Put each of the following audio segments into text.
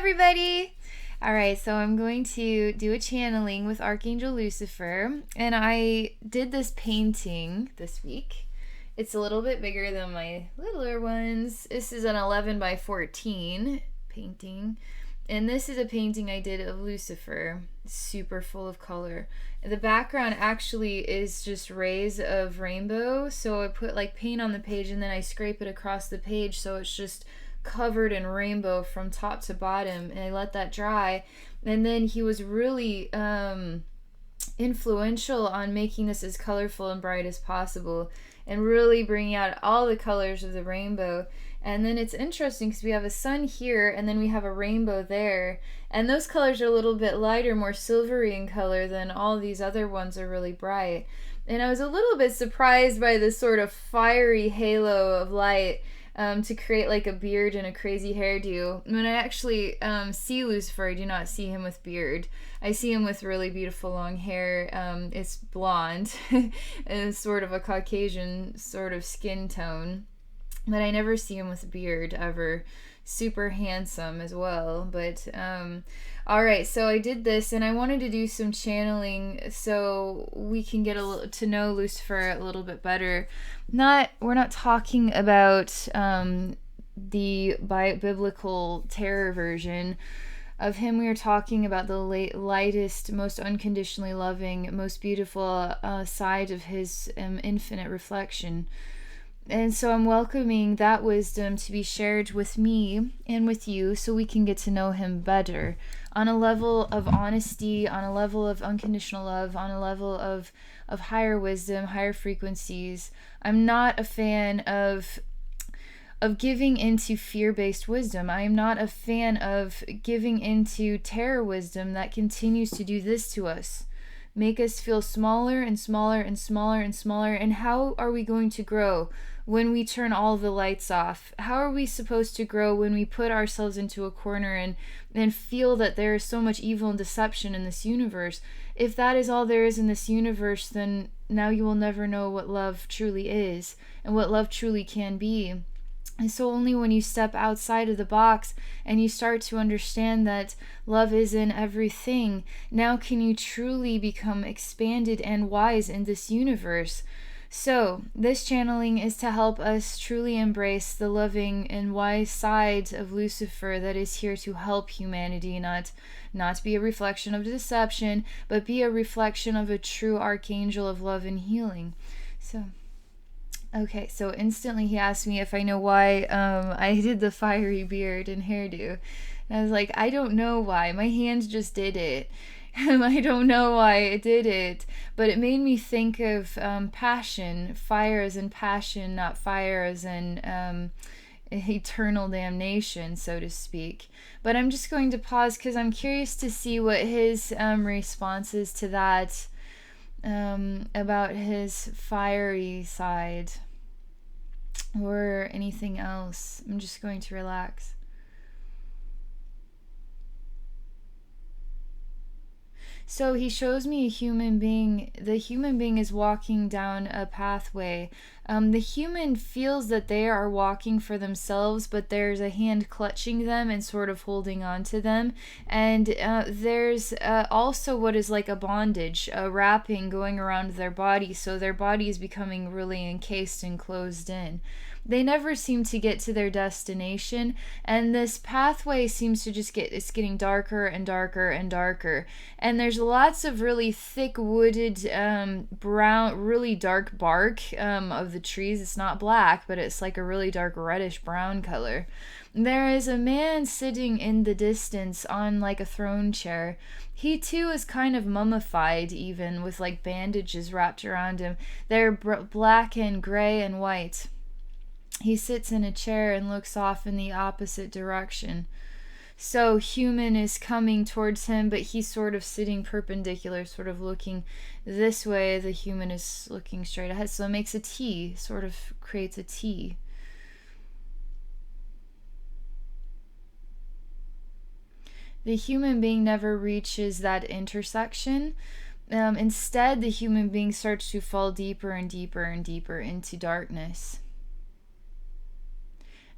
everybody! All right, so I'm going to do a channeling with Archangel Lucifer, and I did this painting this week. It's a little bit bigger than my littler ones. This is an 11 by 14 painting, and this is a painting I did of Lucifer, super full of color. The background actually is just rays of rainbow, so I put like paint on the page and then I scrape it across the page so it's just covered in rainbow from top to bottom, and I let that dry. And then he was really influential on making this as colorful and bright as possible and really bringing out all the colors of the rainbow. And then it's interesting because we have a sun here and then we have a rainbow there, and those colors are a little bit lighter, more silvery in color than all these other ones are really bright. And I was a little bit surprised by this sort of fiery halo of light to create like a beard and a crazy hairdo. When I actually see Lucifer, I do not see him with beard. I see him with really beautiful long hair. It's blonde and it's sort of a Caucasian sort of skin tone. But I never see him with a beard ever. Super handsome as well. But all right, so I did this and I wanted to do some channeling so we can get to know Lucifer a little bit better. We're not talking about the biblical terror version of him. We are talking about the lightest, most unconditionally loving, most beautiful side of his infinite reflection. And so I'm welcoming that wisdom to be shared with me and with you so we can get to know him better on a level of honesty, on a level of unconditional love, on a level of higher wisdom, higher frequencies. I'm not a fan of giving into fear-based wisdom. I am not a fan of giving into terror wisdom that continues to do this to us. Make us feel smaller and smaller and smaller and smaller. And how are we going to grow when we turn all the lights off? How are we supposed to grow when we put ourselves into a corner and feel that there is so much evil and deception in this universe? If that is all there is in this universe, then now you will never know what love truly is and what love truly can be. And so only when you step outside of the box and you start to understand that love is in everything, now can you truly become expanded and wise in this universe. So this channeling is to help us truly embrace the loving and wise side of Lucifer that is here to help humanity, not be a reflection of deception, but be a reflection of a true archangel of love and healing. Okay, so instantly he asked me if I know why I did the fiery beard and hairdo. And I was like, I don't know why. My hands just did it. I don't know why it did it. But it made me think of passion. Fire as in passion, not fire as in eternal damnation, so to speak. But I'm just going to pause because I'm curious to see what his response is to that. About his fiery side or anything else. I'm just going to relax. So he shows me a human being. The human being is walking down a pathway. The human feels that they are walking for themselves, but there's a hand clutching them and sort of holding on to them. And there's also what is like a bondage, a wrapping going around their body. So their body is becoming really encased and closed in. They never seem to get to their destination, and this pathway seems to just it's getting darker and darker and darker. And there's lots of really thick wooded brown, really dark bark of the trees. It's not black, but it's like a really dark reddish brown color. There is a man sitting in the distance on like a throne chair. He too is kind of mummified, even with like bandages wrapped around him. They're black and gray and white. He sits in a chair and looks off in the opposite direction. So human is coming towards him, but he's sort of sitting perpendicular, sort of looking this way. The human is looking straight ahead. So it makes a T, sort of creates a T. The human being never reaches that intersection. Instead, the human being starts to fall deeper and deeper and deeper into darkness.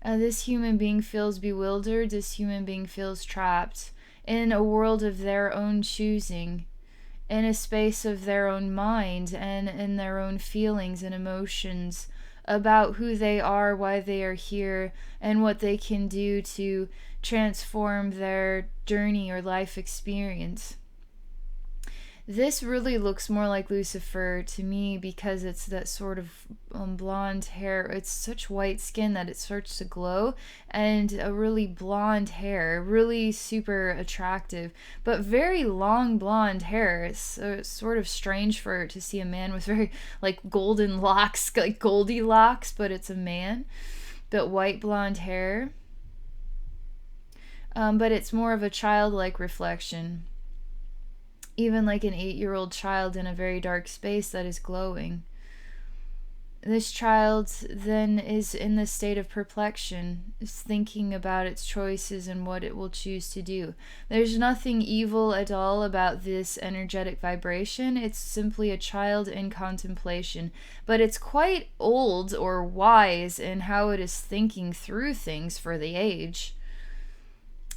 This human being feels bewildered. This human being feels trapped in a world of their own choosing, in a space of their own mind and in their own feelings and emotions about who they are, why they are here, and what they can do to transform their journey or life experience. This really looks more like Lucifer to me because it's that sort of blonde hair. It's such white skin that it starts to glow, and a really blonde hair, really super attractive, but very long blonde hair. It's sort of strange to see a man with very like golden locks, like Goldilocks, but it's a man, but white blonde hair. But it's more of a childlike reflection, even like an 8-year-old child in a very dark space that is glowing. This child then is in the state of perplexion, is thinking about its choices and what it will choose to do. There's nothing evil at all about this energetic vibration. It's simply a child in contemplation. But it's quite old or wise in how it is thinking through things for the age.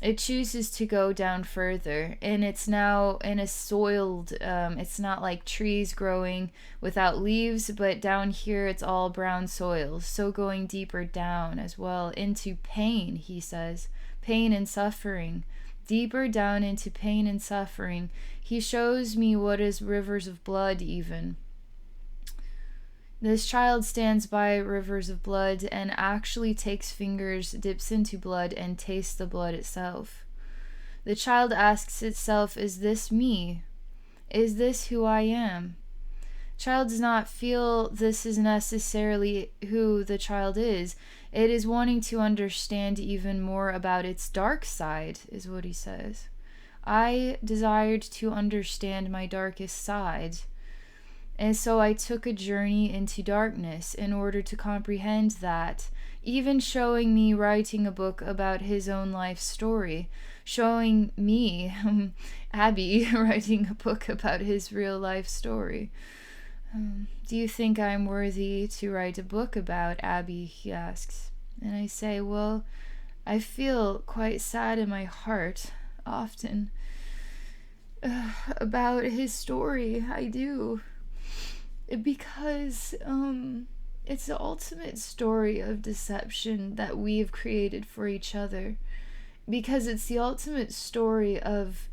It chooses to go down further, and it's now in a soiled, it's not like trees growing without leaves, but down here it's all brown soil. So going deeper down as well into pain, he says, pain and suffering, deeper down into pain and suffering. He shows me what is rivers of blood even. This child stands by rivers of blood and actually takes fingers, dips into blood, and tastes the blood itself. The child asks itself, is this me? Is this who I am? Child does not feel this is necessarily who the child is. It is wanting to understand even more about its dark side, is what he says. I desired to understand my darkest side. And so I took a journey into darkness in order to comprehend that, even showing me writing a book about his own life story, showing me, Abbey, writing a book about his real life story. Do you think I'm worthy to write a book about Abbey? He asks. And I say, well, I feel quite sad in my heart often about his story. I do. Because it's the ultimate story of deception that we've created for each other. Because it's the ultimate story of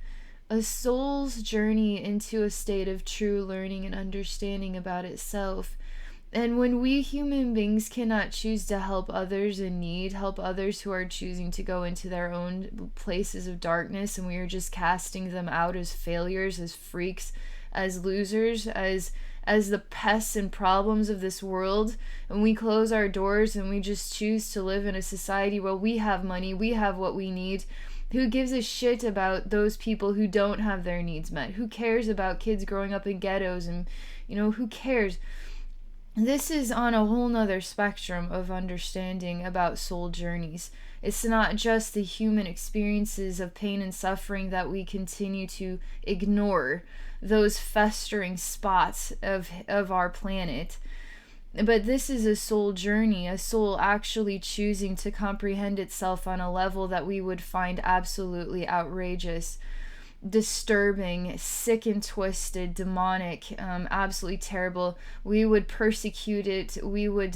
a soul's journey into a state of true learning and understanding about itself. And when we human beings cannot choose to help others in need, help others who are choosing to go into their own places of darkness, and we are just casting them out as failures, as freaks, as losers, as the pests and problems of this world, and we close our doors and we just choose to live in a society where we have money, we have what we need. Who gives a shit about those people who don't have their needs met? Who cares about kids growing up in ghettos? And who cares? This is on a whole nother spectrum of understanding about soul journeys. It's not just the human experiences of pain and suffering that we continue to ignore, those festering spots of our planet. But this is a soul journey, a soul actually choosing to comprehend itself on a level that we would find absolutely outrageous, disturbing, sick and twisted, demonic, absolutely terrible. We would persecute it, we would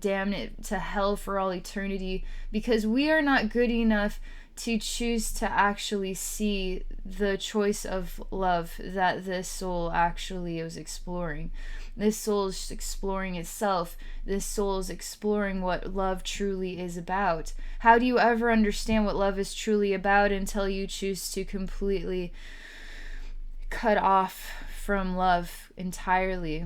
damn it to hell for all eternity, because we are not good enough to choose to actually see the choice of love that this soul actually is exploring. This soul is exploring itself. This soul is exploring what love truly is about. How do you ever understand what love is truly about until you choose to completely cut off from love entirely?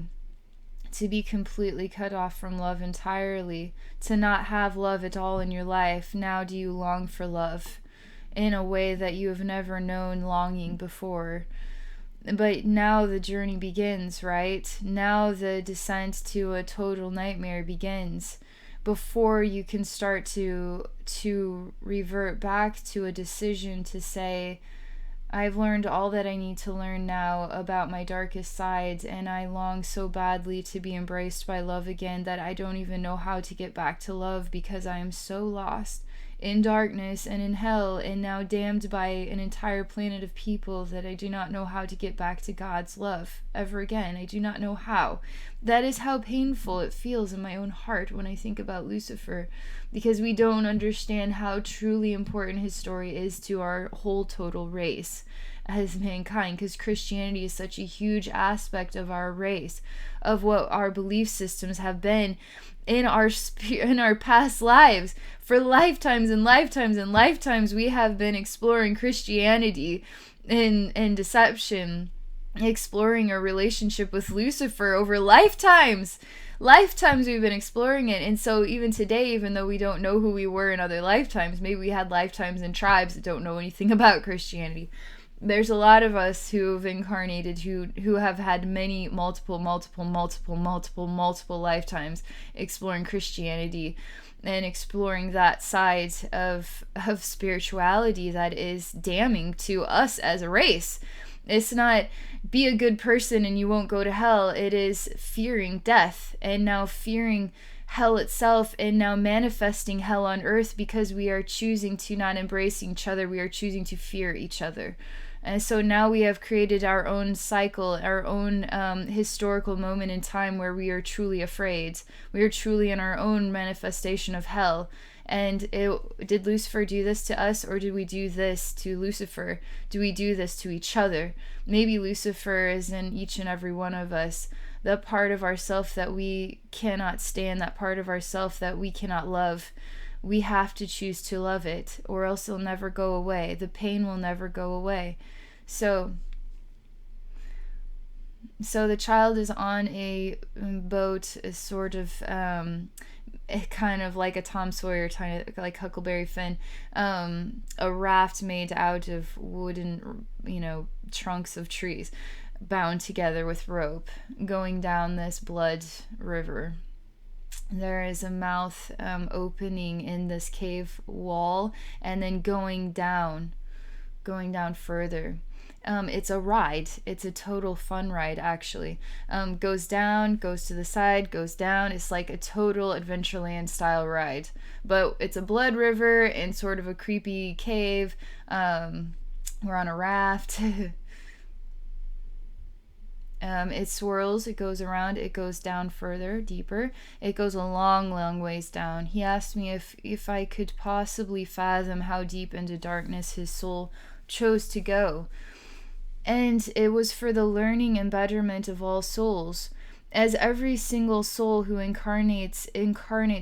To be completely cut off from love entirely, to not have love at all in your life. Now do you long for love in a way that you have never known longing before? But now the journey begins, right? Now the descent to a total nightmare begins. Before you can start to revert back to a decision to say, I've learned all that I need to learn now about my darkest sides, and I long so badly to be embraced by love again that I don't even know how to get back to love, because I am so lost in darkness and in hell, and now damned by an entire planet of people, that I do not know how to get back to God's love ever again. I do not know how. That is how painful it feels in my own heart when I think about Lucifer, because we don't understand how truly important his story is to our whole total race as mankind, because Christianity is such a huge aspect of our race, of what our belief systems have been in our past lives. For lifetimes and lifetimes and lifetimes, we have been exploring Christianity in deception, exploring a relationship with Lucifer over lifetimes. Lifetimes we've been exploring it. And so even today, even though we don't know who we were in other lifetimes, maybe we had lifetimes in tribes that don't know anything about Christianity, there's a lot of us who've incarnated, who have had many multiple lifetimes exploring Christianity and exploring that side of spirituality that is damning to us as a race. It's not be a good person and you won't go to hell. It is fearing death, and now fearing hell itself, and now manifesting hell on earth because we are choosing to not embrace each other. We are choosing to fear each other. And so now we have created our own cycle, our own historical moment in time where we are truly afraid. We are truly in our own manifestation of hell. And did Lucifer do this to us, or did we do this to Lucifer? Do we do this to each other? Maybe Lucifer is in each and every one of us. The part of ourself that we cannot stand, that part of ourself that we cannot love. We have to choose to love it, or else it'll never go away. The pain will never go away. So the child is on a boat, a sort of kind of like a Tom Sawyer, kind of like Huckleberry Finn, a raft made out of wooden, trunks of trees, bound together with rope, going down this blood river. There is a mouth opening in this cave wall, and then going down further. It's a ride. It's a total fun ride, actually. Goes down, goes to the side, goes down. It's like a total Adventureland style ride. But it's a blood river and sort of a creepy cave. We're on a raft. It swirls, it goes around, it goes down further, deeper. It goes a long, long ways down. He asked me if I could possibly fathom how deep into darkness his soul chose to go. And it was for the learning and betterment of all souls. As every single soul who incarnates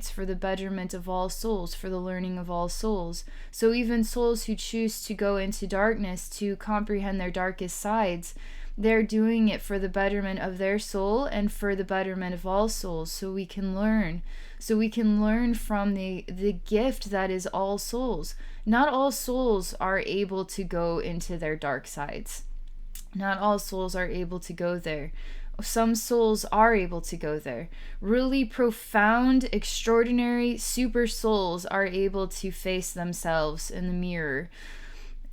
for the betterment of all souls, for the learning of all souls. So even souls who choose to go into darkness to comprehend their darkest sides, they're doing it for the betterment of their soul and for the betterment of all souls, so we can learn. So we can learn from the gift that is all souls. Not all souls are able to go into their dark sides. Not all souls are able to go there. Some souls are able to go there. Really profound, extraordinary, super souls are able to face themselves in the mirror.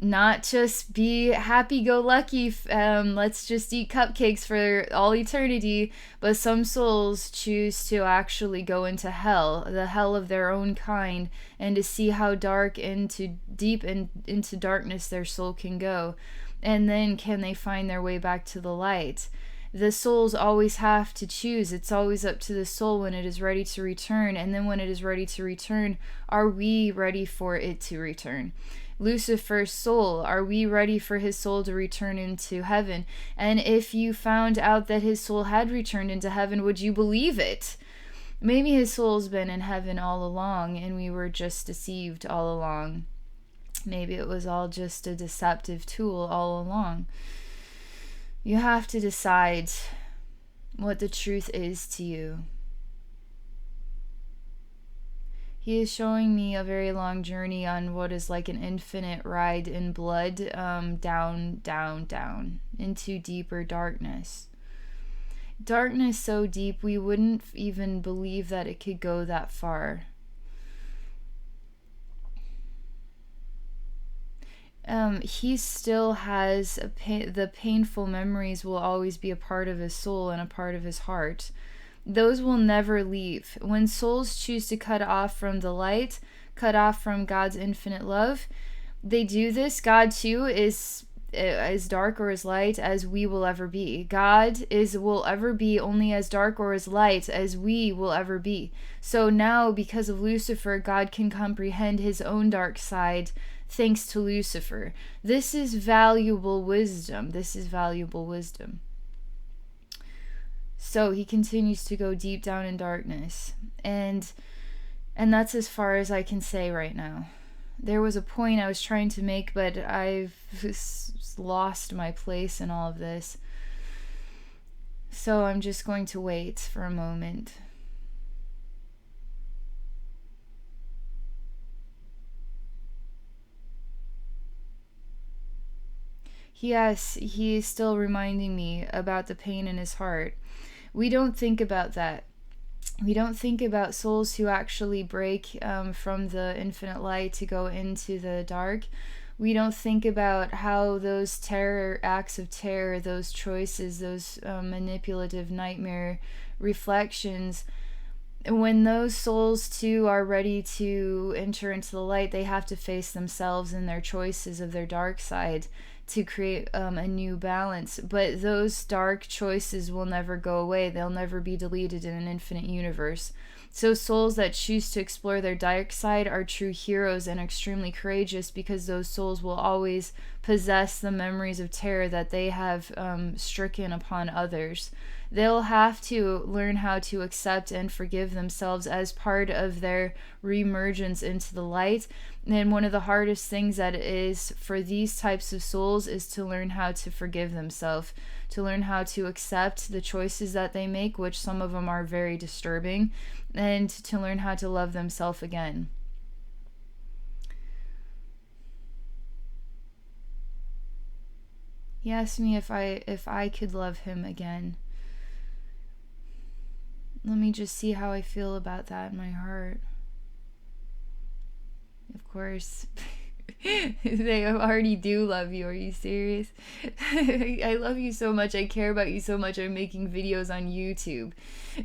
Not just be happy-go-lucky, let's just eat cupcakes for all eternity, but some souls choose to actually go into hell, the hell of their own kind, and to see how deep into darkness their soul can go. And then can they find their way back to the light? The souls always have to choose. It's always up to the soul when it is ready to return. And then when it is ready to return, are we ready for it to return? Lucifer's soul, are we ready for his soul to return into heaven? And if you found out that his soul had returned into heaven, would you believe it? Maybe his soul's been in heaven all along and we were just deceived all along. Maybe it was all just a deceptive tool all along. You have to decide what the truth is to you. He is showing me a very long journey on what is like an infinite ride in blood, down, down, down, into deeper darkness. Darkness so deep we wouldn't even believe that it could go that far. he still has the painful memories will always be a part of his soul and a part of his heart. Those will never leave. When souls choose to cut off from the light, cut off from God's infinite love, they do this. God too is as dark or as light as we will ever be. God will ever be only as dark or as light as we will ever be. So now, because of Lucifer, God can comprehend his own dark side thanks to Lucifer. This is valuable wisdom. This is valuable wisdom. So he continues to go deep down in darkness. And that's as far as I can say right now. There was a point I was trying to make, but I've lost my place in all of this. So I'm just going to wait for a moment. Yes, he is still reminding me about the pain in his heart. We don't think about that. We don't think about souls who actually break from the infinite light to go into the dark. We don't think about how those acts of terror, those choices, those manipulative nightmare reflections, when those souls too are ready to enter into the light, they have to face themselves and their choices of their dark side to create a new balance. But those dark choices will never go away. They'll never be deleted in an infinite universe. So souls that choose to explore their dark side are true heroes and extremely courageous, because those souls will always possess the memories of terror that they have stricken upon others. They'll have to learn how to accept and forgive themselves as part of their reemergence into the light. And one of the hardest things that is for these types of souls is to learn how to forgive themselves, to learn how to accept the choices that they make, which some of them are very disturbing, and to learn how to love themselves again. He asked me if I could love him again. Let me just see how I feel about that in my heart. Of course. They already do love you. Are you serious? I love you so much. I care about you so much. I'm making videos on YouTube.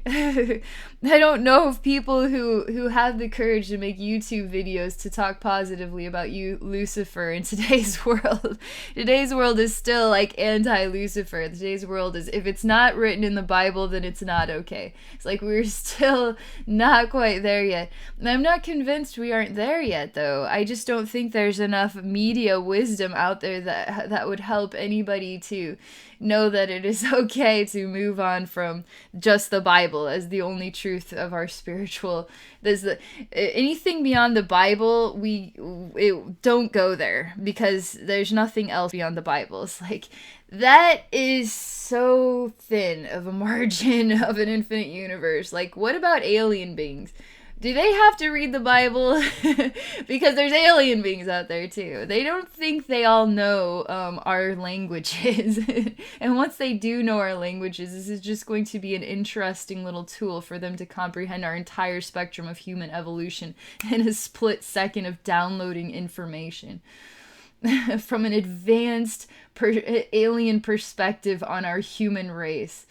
I don't know if people who have the courage to make YouTube videos to talk positively about you, Lucifer, in today's world. Today's world is still like anti-Lucifer. Today's world is, if it's not written in the Bible, then it's not okay. It's like we're still not quite there yet. And I'm not convinced we aren't there yet, though. I just don't think there's enough media wisdom out there that would help anybody to know that it is okay to move on from just the Bible as the only truth of our spiritual. Anything beyond the Bible, don't go there, because there's nothing else beyond the Bible. It's like, that is so thin of a margin of an infinite universe. Like, what about alien beings? Do they have to read the Bible? Because there's alien beings out there too. They don't think they all know our languages. And once they do know our languages, this is just going to be an interesting little tool for them to comprehend our entire spectrum of human evolution in a split second of downloading information from an advanced alien perspective on our human race.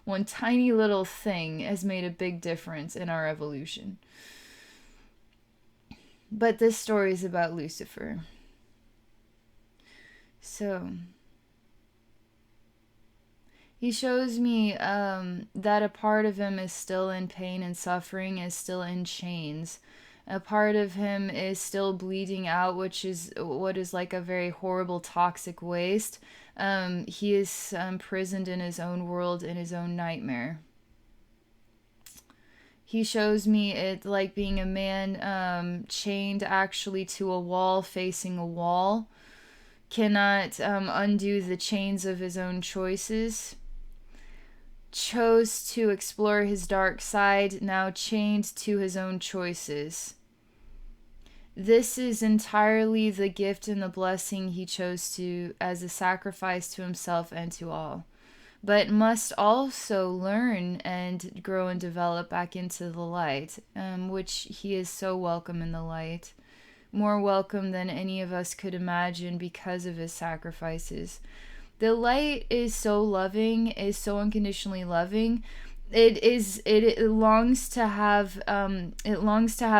One tiny little thing has made a big difference in our evolution. But this story is about Lucifer. So, he shows me that a part of him is still in pain and suffering, is still in chains. A part of him is still bleeding out, which is what is like a very horrible toxic waste. He is imprisoned in his own world, in his own nightmare. He shows me it like being a man chained actually to a wall, facing a wall, cannot undo the chains of his own choices. Chose to explore his dark side, now chained to his own choices. This is entirely the gift and the blessing he chose to as a sacrifice to himself and to all, but must also learn and grow and develop back into the light, which he is so welcome in the light. more welcome than any of us could imagine because of his sacrifices. The light is so loving, is so unconditionally loving. It longs to have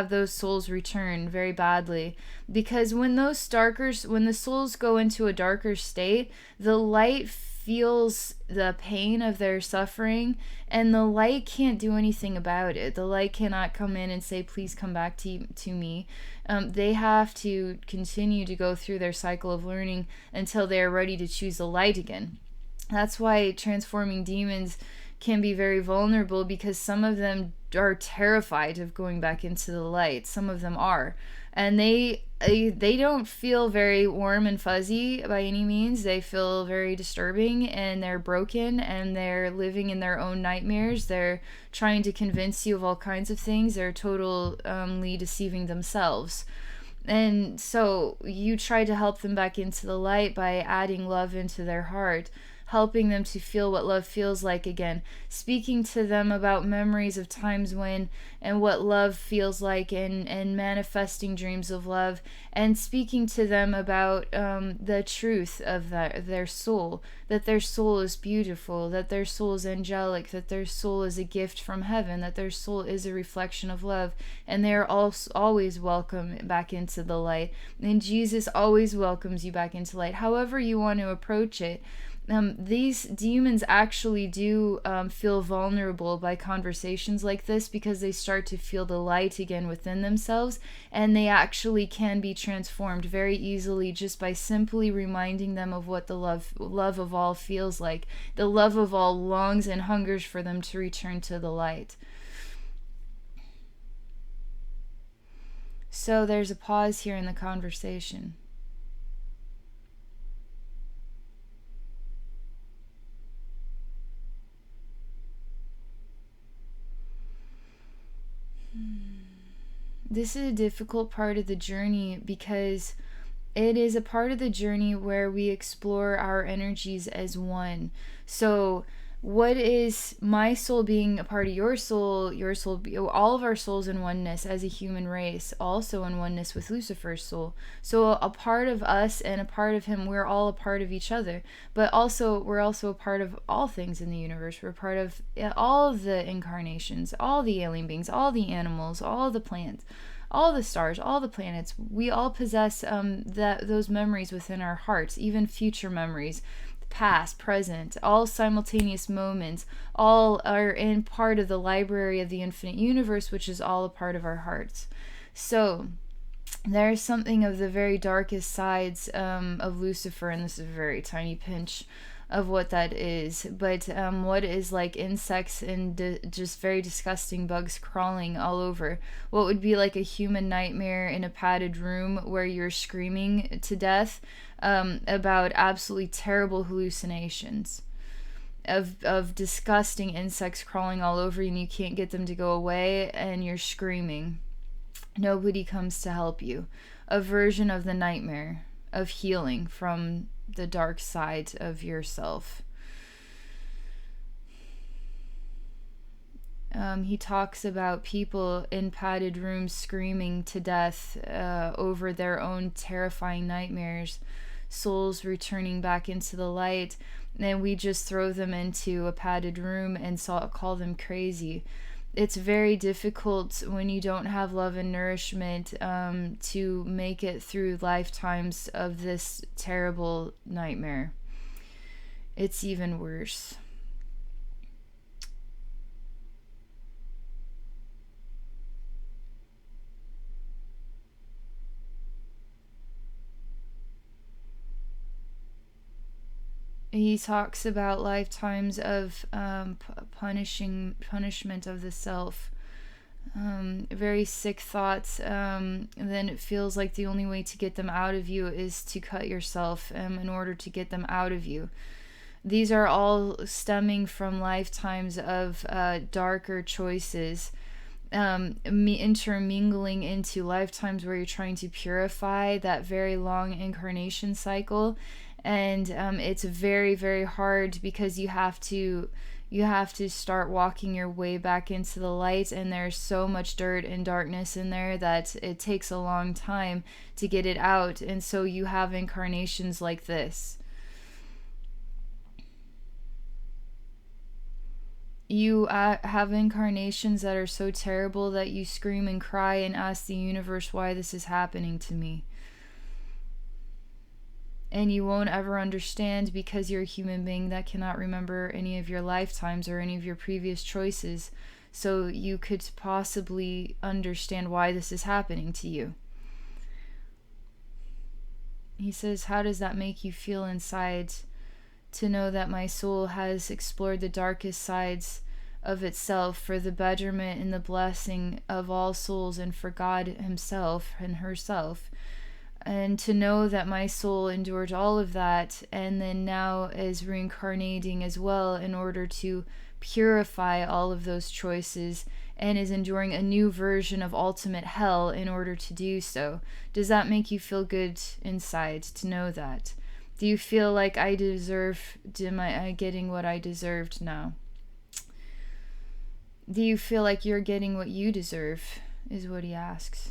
those souls return very badly, because when the souls go into a darker state, the light feels the pain of their suffering, and the light can't do anything about it. The light cannot come in and say, please come back to me. They have to continue to go through their cycle of learning until they are ready to choose the light again. That's why transforming demons can be very vulnerable, because some of them are terrified of going back into the light. Some of them are, and they don't feel very warm and fuzzy by any means. They feel very disturbing, and they're broken, and they're living in their own nightmares. They're trying to convince you of all kinds of things. They're totally deceiving themselves. And so you try to help them back into the light by adding love into their heart, helping them to feel what love feels like again, speaking to them about memories of times when and what love feels like, and manifesting dreams of love, and speaking to them about the truth of their soul, that their soul is beautiful, that their soul is angelic, that their soul is a gift from heaven, that their soul is a reflection of love, and they are always welcome back into the light. And Jesus always welcomes you back into light, however you want to approach it. These demons actually do feel vulnerable by conversations like this, because they start to feel the light again within themselves, and they actually can be transformed very easily just by simply reminding them of what the love of all feels like. The love of all longs and hungers for them to return to the light. So there's a pause here in the conversation. This is a difficult part of the journey, because it is a part of the journey where we explore our energies as one. So what is my soul being a part of your soul all of our souls in oneness as a human race, also in oneness with Lucifer's soul. So a part of us and a part of him, we're all a part of each other, but also we're also a part of all things in the universe. We're part of all of the incarnations, all the alien beings, all the animals, all the plants, all the stars, all the planets. We all possess those memories within our hearts, even future memories, past, present, all simultaneous moments, all are in part of the library of the infinite universe, which is all a part of our hearts. So there's something of the very darkest sides of Lucifer, and this is a very tiny pinch of what that is, but what is like insects and just very disgusting bugs crawling all over, what would be like a human nightmare in a padded room where you're screaming to death about absolutely terrible hallucinations of disgusting insects crawling all over you, and you can't get them to go away, and you're screaming. Nobody comes to help you. A version of the nightmare of healing from the dark side of yourself. He talks about people in padded rooms screaming to death over their own terrifying nightmares, souls returning back into the light, and we just throw them into a padded room and call them crazy. It's very difficult when you don't have love and nourishment to make it through lifetimes of this terrible nightmare. It's even worse. He talks about lifetimes of punishment of the self. Very sick thoughts. Then it feels like the only way to get them out of you is to cut yourself in order to get them out of you. These are all stemming from lifetimes of darker choices, intermingling into lifetimes where you're trying to purify that very long incarnation cycle. And it's very, very hard, because you have to You have to start walking your way back into the light, and there's so much dirt and darkness in there that it takes a long time to get it out. And so you have incarnations like this. You have incarnations that are so terrible that you scream and cry and ask the universe why this is happening to me. And you won't ever understand because you're a human being that cannot remember any of your lifetimes or any of your previous choices. So you could possibly understand why this is happening to you. He says, how does that make you feel inside to know that my soul has explored the darkest sides of itself for the betterment and the blessing of all souls and for God himself and herself? And to know that my soul endured all of that and then now is reincarnating as well in order to purify all of those choices and is enduring a new version of ultimate hell in order to do so. Does that make you feel good inside to know that? Do you feel like I deserve, am I getting what I deserved now? Do you feel like you're getting what you deserve, is what he asks.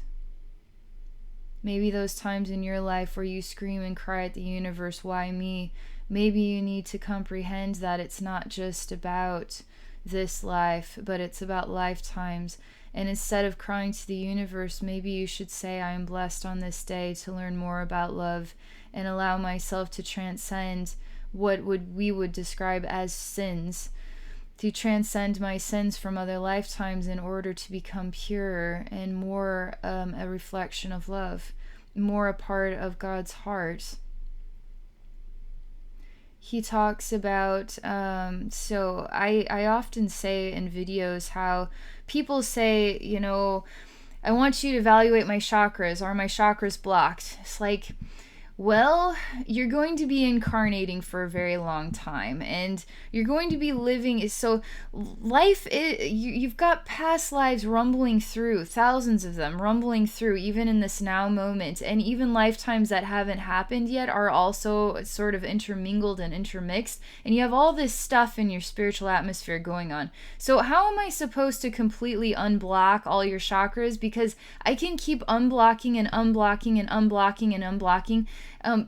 Maybe those times in your life where you scream and cry at the universe, why me? Maybe you need to comprehend that it's not just about this life, but it's about lifetimes. And instead of crying to the universe, maybe you should say, I am blessed on this day to learn more about love and allow myself to transcend what we would describe as sins, to transcend my sins from other lifetimes in order to become purer and more a reflection of love, more a part of God's heart. He talks about, so I often say in videos how people say, you know, I want you to evaluate my chakras. Are my chakras blocked? It's like, well, you're going to be incarnating for a very long time, and you're going to be living. So life, you've got past lives rumbling through, thousands of them rumbling through, even in this now moment, and even lifetimes that haven't happened yet are also sort of intermingled and intermixed, and you have all this stuff in your spiritual atmosphere going on. So how am I supposed to completely unblock all your chakras? Because I can keep unblocking and unblocking and unblocking and unblocking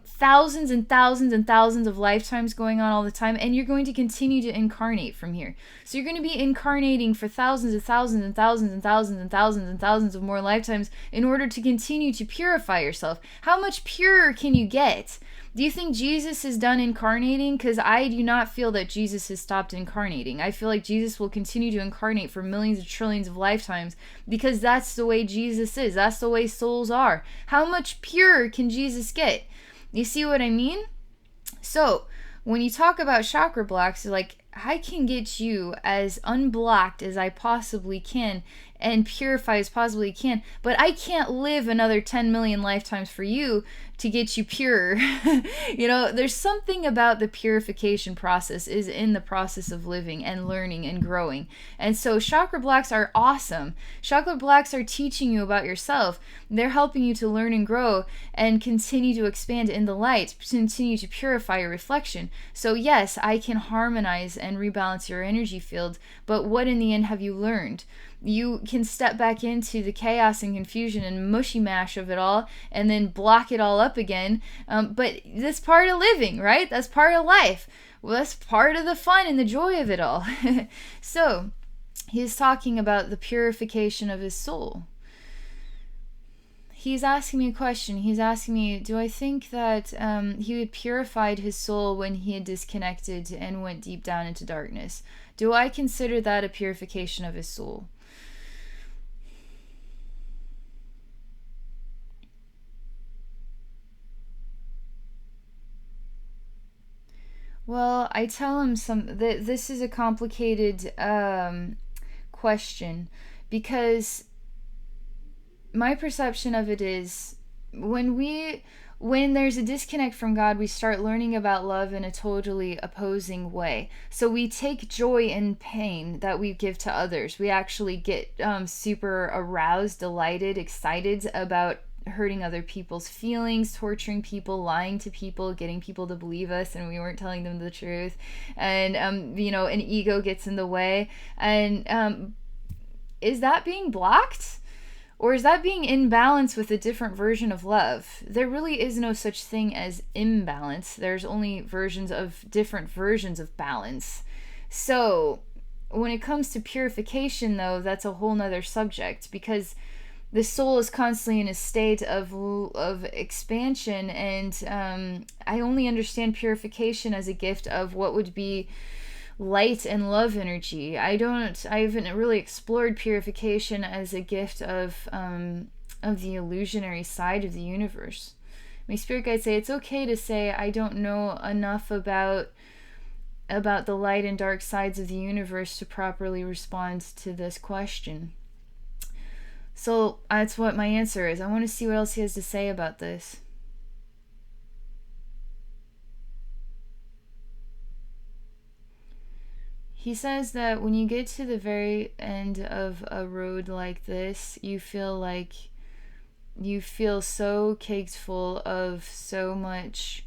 thousands and thousands and thousands of lifetimes going on all the time, and you're going to continue to incarnate from here. So you're going to be incarnating for thousands and thousands and thousands and thousands and thousands and thousands of more lifetimes in order to continue to purify yourself. How much purer can you get? Do you think Jesus is done incarnating? Because I do not feel that Jesus has stopped incarnating. I feel like Jesus will continue to incarnate for millions of trillions of lifetimes because that's the way Jesus is. That's the way souls are. How much purer can Jesus get? You see what I mean? So when you talk about chakra blocks, like, I can get you as unblocked as I possibly can and purify as possibly can, but I can't live another 10 million lifetimes for you to get you pure. You know, there's something about the purification process is in the process of living and learning and growing. And so chakra blocks are awesome. Chakra blocks are teaching you about yourself. They're helping you to learn and grow and continue to expand in the light, continue to purify your reflection. So yes, I can harmonize and rebalance your energy field, but what in the end have you learned? You can step back into the chaos and confusion and mushy mash of it all and then block it all up again. But that's part of living, right? That's part of life. Well, that's part of the fun and the joy of it all. So he's talking about the purification of his soul. He's asking me a question. He's asking me, do I think that he had purified his soul when he had disconnected and went deep down into darkness? Do I consider that a purification of his soul? Well, I tell him this is a complicated question, because my perception of it is when there's a disconnect from God, we start learning about love in a totally opposing way. So we take joy in pain that we give to others. We actually get super aroused, delighted, excited about hurting other people's feelings, torturing people, lying to people, getting people to believe us and we weren't telling them the truth. And, an ego gets in the way. And is that being blocked? Or is that being in balance with a different version of love? There really is no such thing as imbalance. There's only different versions of balance. So when it comes to purification, though, that's a whole nother subject, because the soul is constantly in a state of expansion, and I only understand purification as a gift of what would be light and love energy. I haven't really explored purification as a gift of the illusionary side of the universe. My spirit guides say it's okay to say I don't know enough about the light and dark sides of the universe to properly respond to this question. So that's what my answer is. I want to see what else he has to say about this. He says that when you get to the very end of a road like this, you feel so caked full of so much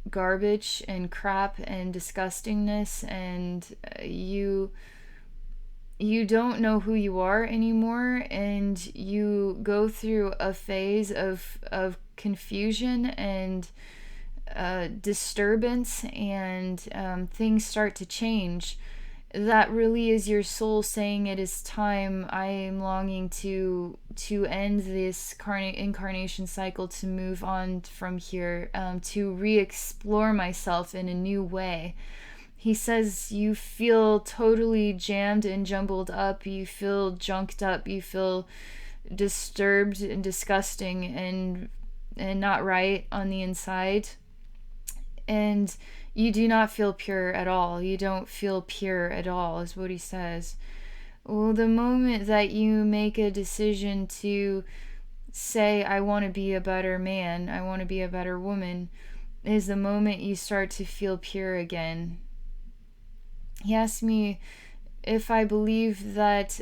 garbage and crap and disgustingness, and you don't know who you are anymore, and you go through a phase of confusion and disturbance, and things start to change. That really is your soul saying it is time. I am longing to end this incarnation cycle, to move on from here, to re-explore myself in a new way. He says you feel totally jammed and jumbled up, you feel junked up, you feel disturbed and disgusting and not right on the inside. And you do not feel pure at all. You don't feel pure at all, is what he says. Well, the moment that you make a decision to say, I want to be a better man, I want to be a better woman, is the moment you start to feel pure again. He asked me if I believe that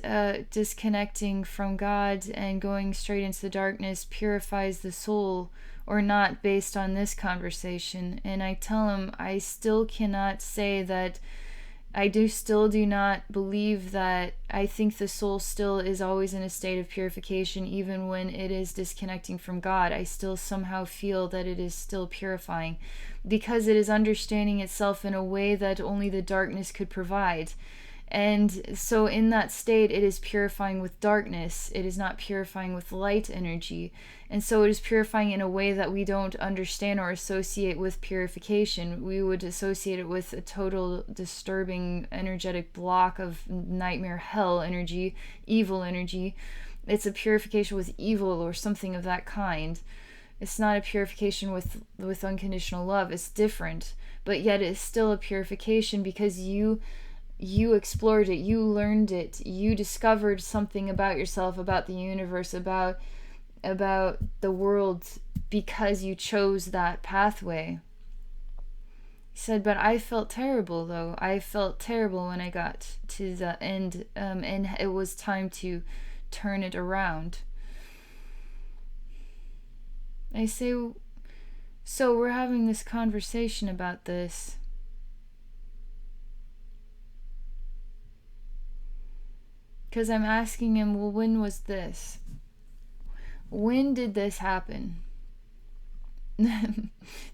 disconnecting from God and going straight into the darkness purifies the soul or not, based on this conversation. And I tell him I still cannot say that. I still do not believe that. I think the soul still is always in a state of purification, even when it is disconnecting from God. I still somehow feel that it is still purifying, because it is understanding itself in a way that only the darkness could provide. And so in that state, it is purifying with darkness. It is not purifying with light energy. And so it is purifying in a way that we don't understand or associate with purification. We would associate it with a total disturbing energetic block of nightmare hell energy, evil energy. It's a purification with evil or something of that kind. It's not a purification with unconditional love. It's different. But yet it's still a purification, because you explored it, you learned it, you discovered something about yourself, about the universe, about the world, because you chose that pathway. He said, but I felt terrible, though. I felt terrible when I got to the end, and it was time to turn it around. I say, so we're having this conversation about this. Because I'm asking him, well, when was this? When did this happen?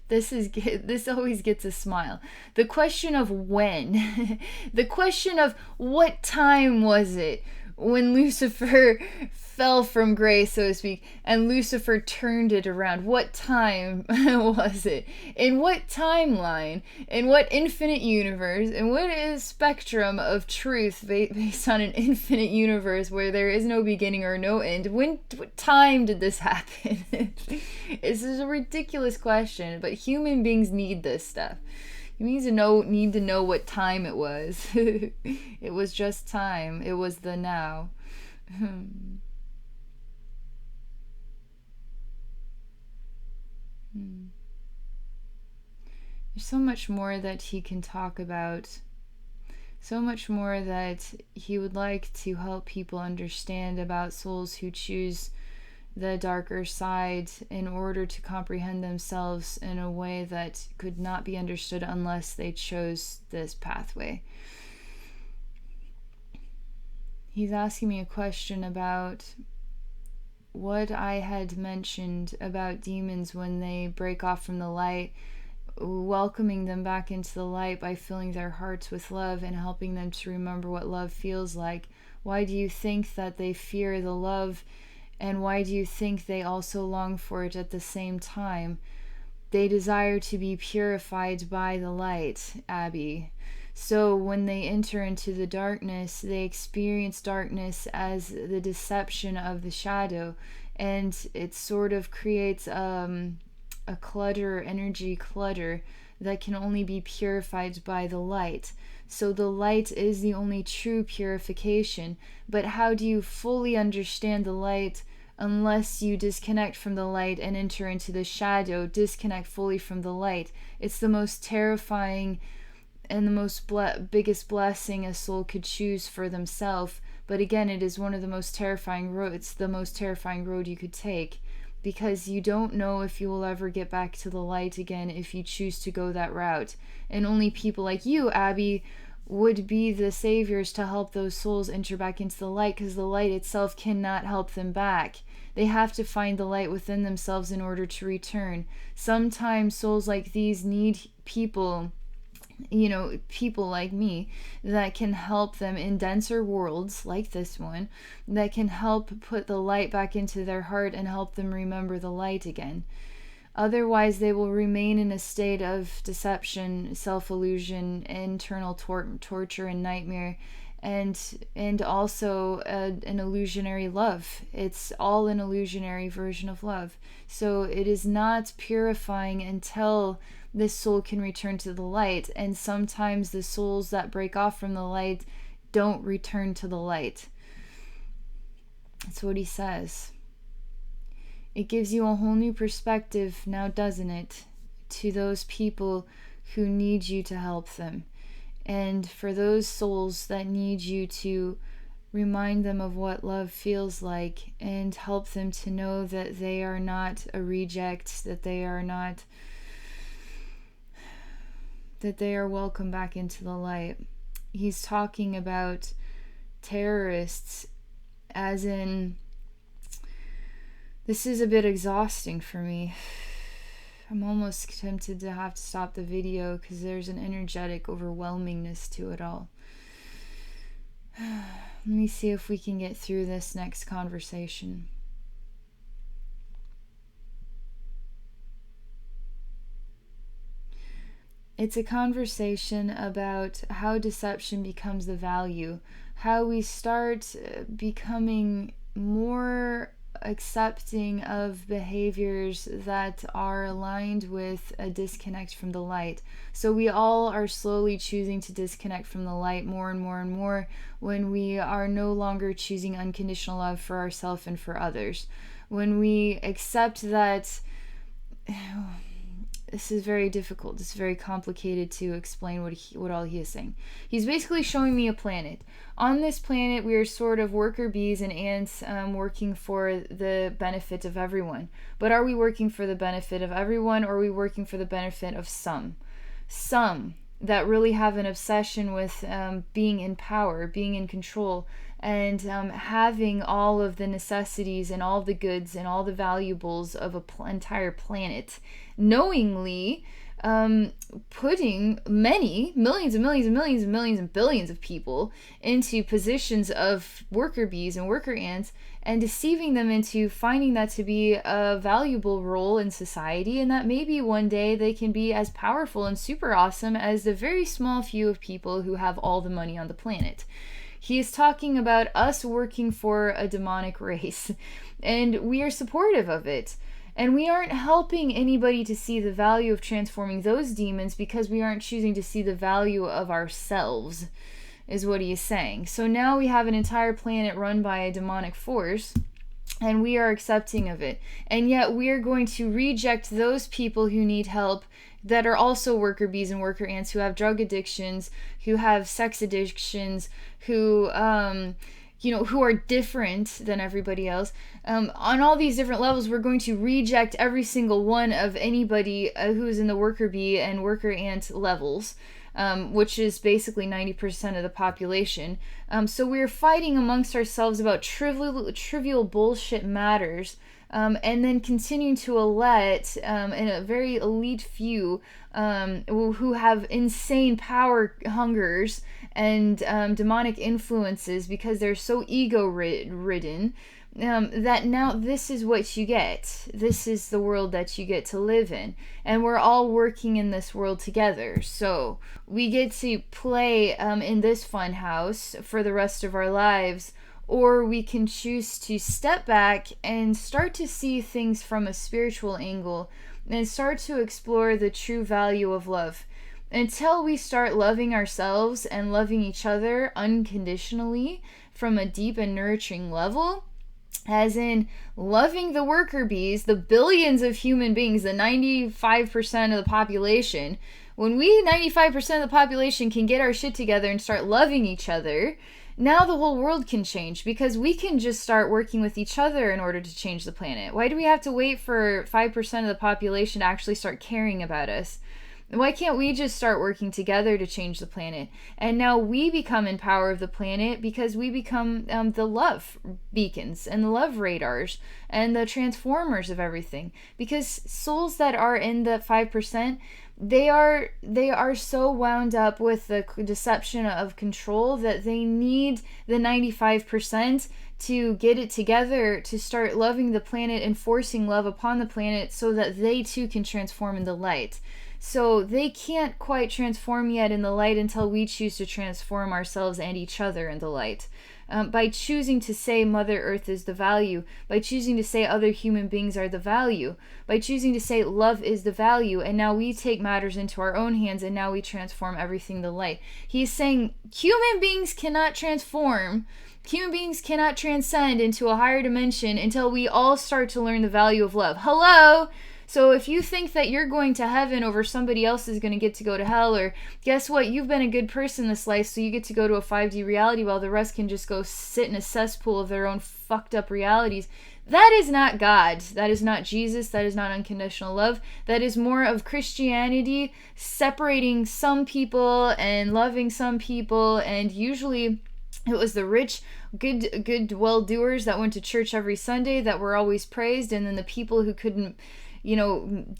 This always gets a smile. The question of when, the question of what time was it when Lucifer fell from grace, so to speak, and Lucifer turned it around. What time was it? In what timeline? In what infinite universe? And what is spectrum of truth based on an infinite universe where there is no beginning or no end? What time did this happen? This is a ridiculous question, but human beings need this stuff. You need to know what time it was. It was just time. It was the now. There's so much more that he can talk about. So much more that he would like to help people understand about souls who choose the darker side in order to comprehend themselves in a way that could not be understood unless they chose this pathway. He's asking me a question about what I had mentioned about demons when they break off from the light, welcoming them back into the light by filling their hearts with love and helping them to remember what love feels like. Why do you think that they fear the love, and why do you think they also long for it at the same time? They desire to be purified by the light, Abbey. So when they enter into the darkness, they experience darkness as the deception of the shadow, and it sort of creates a clutter, energy clutter, that can only be purified by the light. So the light is the only true purification. But how do you fully understand the light unless you disconnect from the light and enter into the shadow, disconnect fully from the light? It's the most terrifying and the most biggest blessing a soul could choose for themselves. But again, it is one of the most terrifying roads. It's the most terrifying road you could take, because you don't know if you will ever get back to the light again if you choose to go that route. And only people like you, Abbey, would be the saviors to help those souls enter back into the light, because the light itself cannot help them back. They have to find the light within themselves in order to return. Sometimes souls like these need people, people like me, that can help them in denser worlds like this one, that can help put the light back into their heart and help them remember the light again. Otherwise, they will remain in a state of deception, self-illusion, internal torture and nightmare, and also an illusionary love. It's all an illusionary version of love. So it is not purifying until this soul can return to the light. And sometimes the souls that break off from the light don't return to the light. That's what he says. It gives you a whole new perspective now, doesn't it, to those people who need you to help them. And for those souls that need you to remind them of what love feels like and help them to know that they are not a reject, that they are welcome back into the light. He's talking about terrorists, as in, this is a bit exhausting for me. I'm almost tempted to have to stop the video because there's an energetic overwhelmingness to it all. Let me see if we can get through this next conversation. It's a conversation about how deception becomes the value, how we start becoming more accepting of behaviors that are aligned with a disconnect from the light. So we all are slowly choosing to disconnect from the light more and more and more when we are no longer choosing unconditional love for ourselves and for others. When we accept that this is very difficult, it's very complicated to explain what all he is saying. He's basically showing me a planet. On this planet, we are sort of worker bees and ants working for the benefit of everyone. But are we working for the benefit of everyone, or are we working for the benefit of some? Some that really have an obsession with being in power, being in control, and having all of the necessities and all the goods and all the valuables of an entire planet, knowingly putting many, millions and millions and millions and millions and billions of people into positions of worker bees and worker ants, and deceiving them into finding that to be a valuable role in society, and that maybe one day they can be as powerful and super awesome as the very small few of people who have all the money on the planet. He is talking about us working for a demonic race, and we are supportive of it. And we aren't helping anybody to see the value of transforming those demons because we aren't choosing to see the value of ourselves, is what he is saying. So now we have an entire planet run by a demonic force, and we are accepting of it. And yet we are going to reject those people who need help, that are also worker bees and worker ants, who have drug addictions, who have sex addictions, who who are different than everybody else. On all these different levels, we're going to reject every single one of anybody who is in the worker bee and worker ant levels, which is basically 90% of the population. So we're fighting amongst ourselves about trivial bullshit matters. And then continuing to elect in a very elite few who have insane power hungers and demonic influences because they're so ego-ridden, that now this is what you get. This is the world that you get to live in. And we're all working in this world together. So we get to play in this fun house for the rest of our lives, or we can choose to step back and start to see things from a spiritual angle and start to explore the true value of love. Until we start loving ourselves and loving each other unconditionally from a deep and nurturing level, as in loving the worker bees, the billions of human beings, the 95% of the population. When we 95% of the population can get our shit together and start loving each other, now the whole world can change, because we can just start working with each other in order to change the planet. Why do we have to wait for 5% of the population to actually start caring about us? Why can't we just start working together to change the planet? And now we become in power of the planet because we become the love beacons and the love radars and the transformers of everything. Because souls that are in the 5%, they are so wound up with the deception of control that they need the 95% to get it together to start loving the planet and forcing love upon the planet so that they too can transform in the light. So they can't quite transform yet in the light until we choose to transform ourselves and each other in the light. By choosing to say Mother Earth is the value, by choosing to say other human beings are the value, by choosing to say love is the value, and now we take matters into our own hands and now we transform everything to light. He's saying human beings cannot transform, human beings cannot transcend into a higher dimension until we all start to learn the value of love. Hello? So if you think that you're going to heaven over somebody else is going to get to go to hell, or guess what, you've been a good person this life, so you get to go to a 5D reality while the rest can just go sit in a cesspool of their own fucked up realities, that is not God. That is not Jesus. That is not unconditional love. That is more of Christianity separating some people and loving some people, and usually it was the rich, good well-doers that went to church every Sunday that were always praised, and then the people who couldn't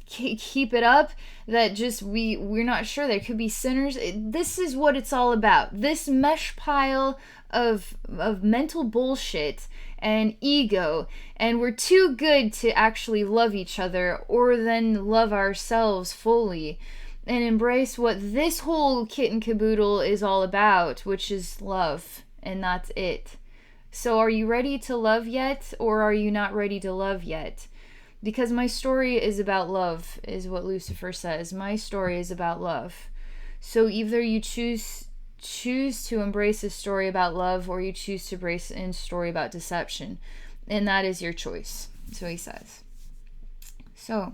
keep it up, that just we're not sure, there could be sinners. This is what it's all about, this mesh pile of mental bullshit and ego, and we're too good to actually love each other or then love ourselves fully and embrace what this whole kit and caboodle is all about, which is love, and that's it. So are you ready to love yet, or are you not ready to love yet? Because my story is about love, is what Lucifer says. My story is about love. So either you choose to embrace a story about love, or you choose to embrace a story about deception. And that is your choice. So he says. So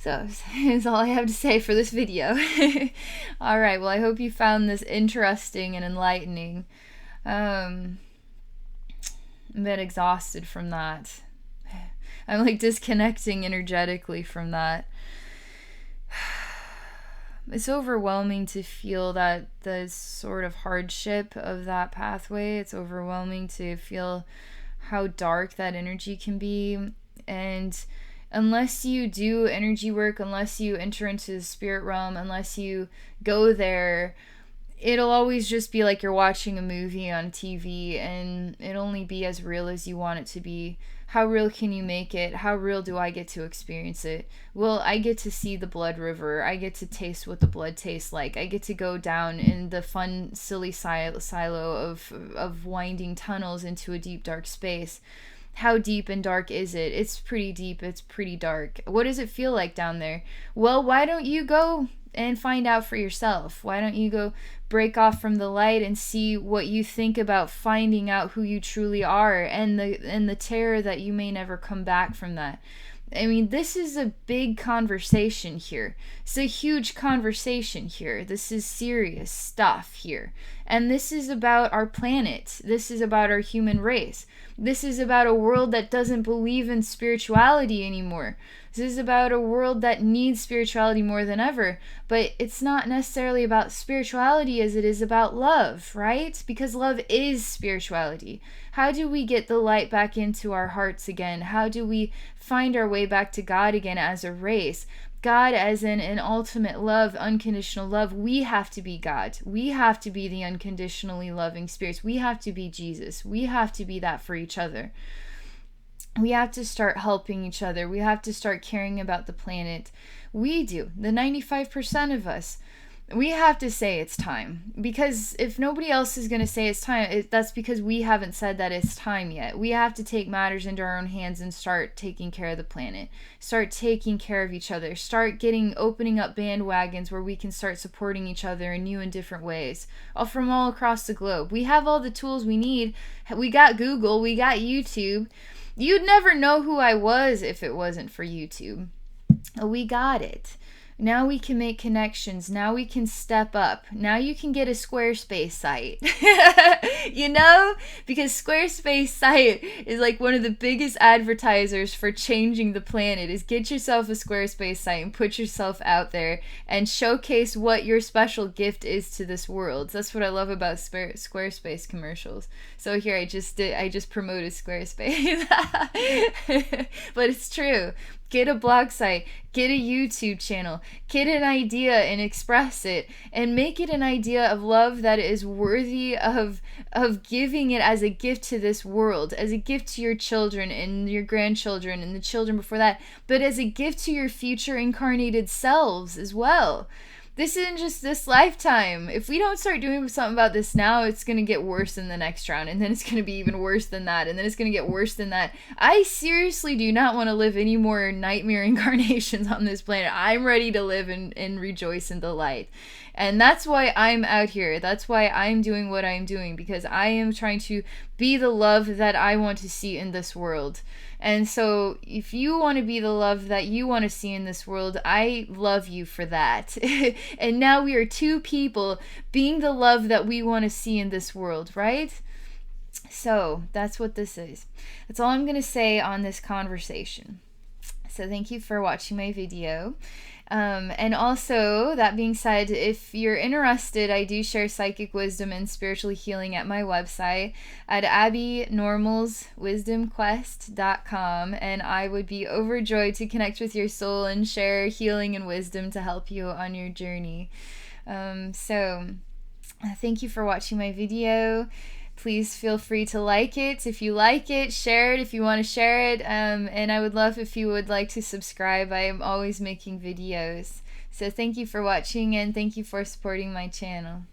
that's all I have to say for this video. Alright, well, I hope you found this interesting and enlightening. I'm a bit exhausted from that. I'm like disconnecting energetically from that. It's overwhelming to feel that the sort of hardship of that pathway. It's overwhelming to feel how dark that energy can be. And unless you do energy work, unless you enter into the spirit realm, unless you go there, it'll always just be like you're watching a movie on TV, and it'll only be as real as you want it to be. How real can you make it? How real do I get to experience it? Well, I get to see the blood river. I get to taste what the blood tastes like. I get to go down in the fun, silly silo of winding tunnels into a deep, dark space. How deep and dark is it? It's pretty deep. It's pretty dark. What does it feel like down there? Well, why don't you go and find out for yourself? Why don't you go break off from the light and see what you think about finding out who you truly are, and the terror that you may never come back from that. I mean, this is a big conversation here. It's a huge conversation here. This is serious stuff here. And this is about our planet. This is about our human race. This is about a world that doesn't believe in spirituality anymore. This is about a world that needs spirituality more than ever. But it's not necessarily about spirituality as it is about love, right? Because love is spirituality. How do we get the light back into our hearts again? How do we find our way back to God again as a race? God as in an ultimate love, unconditional love. We have to be God. We have to be the unconditionally loving spirits. We have to be Jesus. We have to be that for each other. We have to start helping each other. We have to start caring about the planet. We do, the 95% of us. We have to say it's time, because if nobody else is going to say it's time, that's because we haven't said that it's time yet. We have to take matters into our own hands and start taking care of the planet, start taking care of each other, start opening up bandwagons where we can start supporting each other in new and different ways, all from all across the globe. We have all the tools we need. We got Google, we got YouTube. You'd never know who I was if it wasn't for YouTube. We got it. Now we can make connections. Now we can step up. Now you can get a Squarespace site. You know? Because Squarespace site is like one of the biggest advertisers for changing the planet. Is get yourself a Squarespace site and put yourself out there and showcase what your special gift is to this world. That's what I love about Squarespace commercials. So here I just promoted Squarespace. But it's true. Get a blog site, get a YouTube channel, get an idea and express it, and make it an idea of love that is worthy of giving it as a gift to this world, as a gift to your children and your grandchildren and the children before that, but as a gift to your future incarnated selves as well. This isn't just this lifetime. If we don't start doing something about this now, it's going to get worse in the next round. And then it's going to be even worse than that. And then it's going to get worse than that. I seriously do not want to live any more nightmare incarnations on this planet. I'm ready to live and rejoice in the light. And that's why I'm out here. That's why I'm doing what I'm doing. Because I am trying to be the love that I want to see in this world. And so if you want to be the love that you want to see in this world, I love you for that. And now we are two people being the love that we want to see in this world, right? So that's what this is. That's all I'm going to say on this conversation. So thank you for watching my video. And also, that being said, if you're interested, I do share psychic wisdom and spiritual healing at my website at abbeynormalswisdomquest.com, and I would be overjoyed to connect with your soul and share healing and wisdom to help you on your journey. Thank you for watching my video. Please feel free to like it. If you like it, share it if you want to share it. And I would love if you would like to subscribe. I am always making videos. So thank you for watching and thank you for supporting my channel.